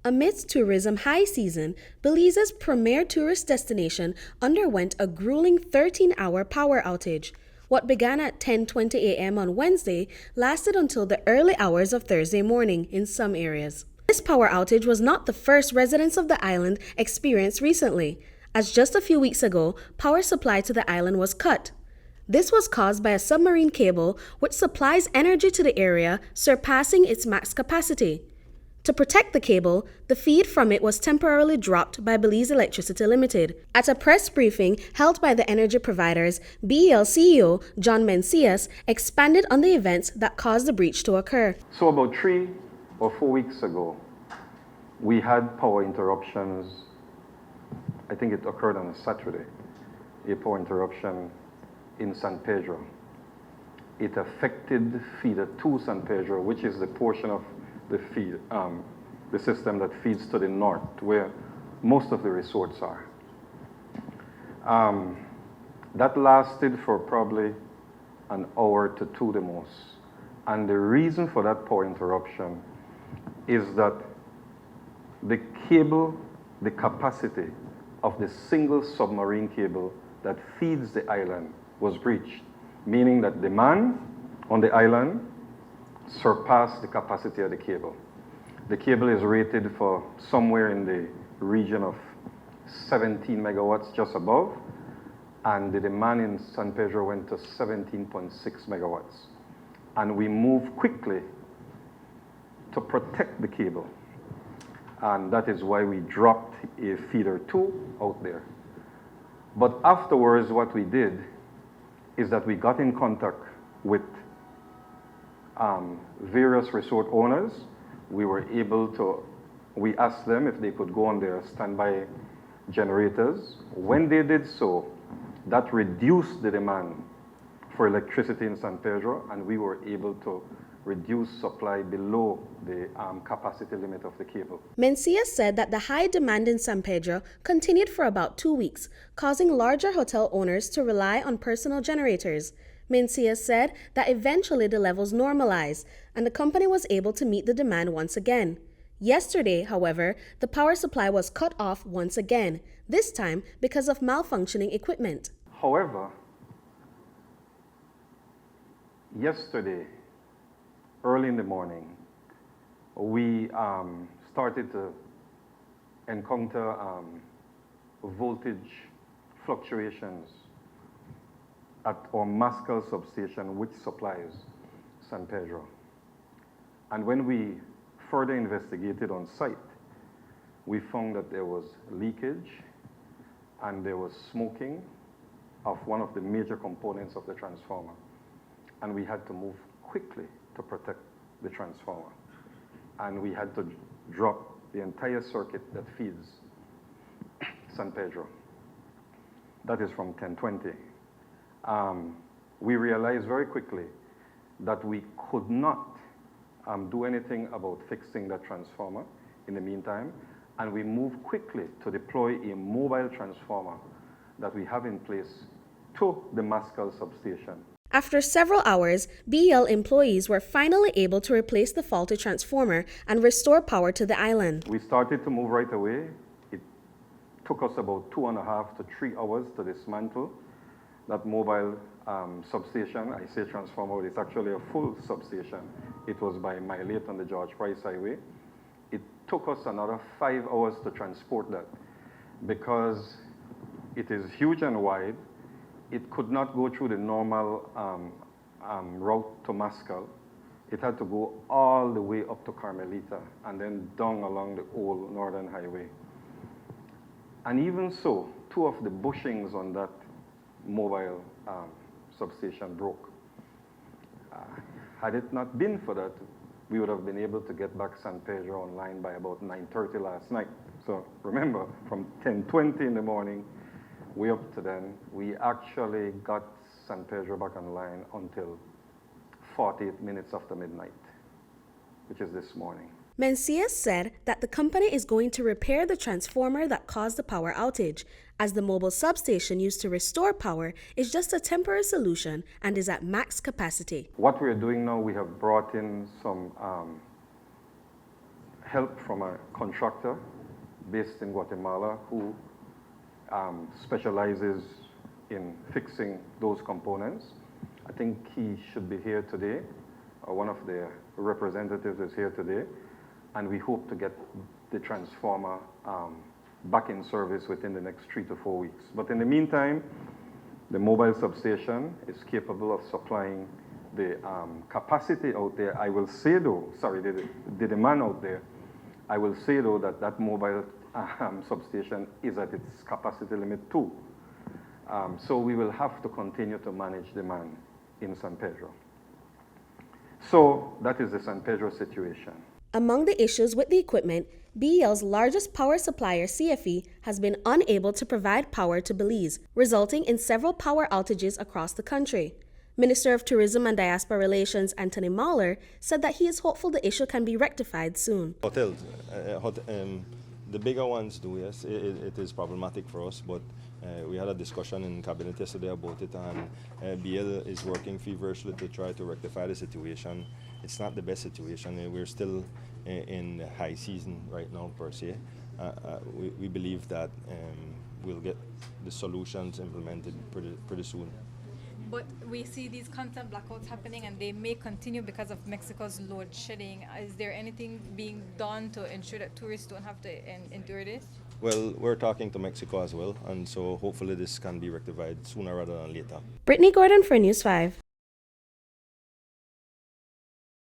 Amidst tourism high season, Belize's premier tourist destination underwent a grueling 13-hour power outage. What began at 10:20 a.m. on Wednesday lasted until the early hours of Thursday morning in some areas. This power outage was not the first residents of the island experienced recently, as just a few weeks ago, power supply to the island was cut. This was caused by a submarine cable which supplies energy to the area, surpassing its max capacity. To protect the cable, the feed from it was temporarily dropped by Belize Electricity Limited. At a press briefing held by the energy providers, BEL CEO John Mencius expanded on the events that caused the breach to occur. So about 3 or 4 weeks ago, we had power interruptions. I think it occurred on a Saturday, a power interruption in San Pedro. It affected feeder 2 San Pedro, which is the portion of the system that feeds to the north, where most of the resorts are. That lasted for probably an hour to 2 the most. And the reason for that power interruption is that the cable, the capacity of the single submarine cable that feeds the island was breached, meaning that demand on the island surpassed the capacity of the cable. The cable is rated for somewhere in the region of 17 megawatts just above, and the demand in San Pedro went to 17.6 megawatts. And we moved quickly to protect the cable. And that is why we dropped a feeder 2 out there. But afterwards, what we did is that we got in contact with various resort owners. We asked them if they could go on their standby generators. When they did so, that reduced the demand for electricity in San Pedro, and we were able to reduce supply below the capacity limit of the cable. Mencius said that the high demand in San Pedro continued for about 2 weeks, causing larger hotel owners to rely on personal generators. Mencius said that eventually the levels normalized and the company was able to meet the demand once again. Yesterday, however, the power supply was cut off once again, this time because of malfunctioning equipment. However, yesterday, early in the morning, we started to encounter voltage fluctuations at our Mascal substation, which supplies San Pedro. And when we further investigated on site, we found that there was leakage and there was smoking of one of the major components of the transformer. And we had to move quickly to protect the transformer. And we had to drop the entire circuit that feeds San Pedro. That is from 1020. We realized very quickly that we could not do anything about fixing that transformer in the meantime, and we moved quickly to deploy a mobile transformer that we have in place to the Mascal substation. After several hours, BEL employees were finally able to replace the faulty transformer and restore power to the island. We started to move right away. It took us about 2.5 to 3 hours to dismantle that mobile substation. I say transformer, but it's actually a full substation. It was by Mile 8 on the George Price Highway. It took us another 5 hours to transport that because it is huge and wide. It could not go through the normal route to Mascal. It had to go all the way up to Carmelita and then down along the old Northern Highway. And even so, 2 of the bushings on that mobile substation broke. Had it not been for that, we would have been able to get back San Pedro online by about 9:30 last night. So remember, from 10:20 in the morning, way up to then, we actually got San Pedro back online until 48 minutes after midnight, which is this morning. Mencius said that the company is going to repair the transformer that caused the power outage, as the mobile substation used to restore power is just a temporary solution and is at max capacity. What we're doing now, we have brought in some help from a contractor based in Guatemala who specializes in fixing those components. I think he should be here today. One of the representatives is here today, and we hope to get the transformer back in service within the next 3 to 4 weeks. But in the meantime, the mobile substation is capable of supplying the capacity out there. I will say though, sorry, the demand out there, I will say though that that mobile substation is at its capacity limit too. So we will have to continue to manage demand in San Pedro. So that is the San Pedro situation. Among the issues with the equipment, BEL's largest power supplier, CFE, has been unable to provide power to Belize, resulting in several power outages across the country. Minister of Tourism and Diaspora Relations Anthony Mahler said that he is hopeful the issue can be rectified soon. Hotels, the bigger ones do, yes. It is problematic for us, but we had a discussion in cabinet yesterday about it, and BL is working feverishly to try to rectify the situation. It's not the best situation. We're still in the high season right now, per se. We believe that we'll get the solutions implemented pretty soon. But we see these constant blackouts happening, and they may continue because of Mexico's load shedding. Is there anything being done to ensure that tourists don't have to endure this? Well, we're talking to Mexico as well, and so hopefully this can be rectified sooner rather than later. Brittany Gordon for News 5.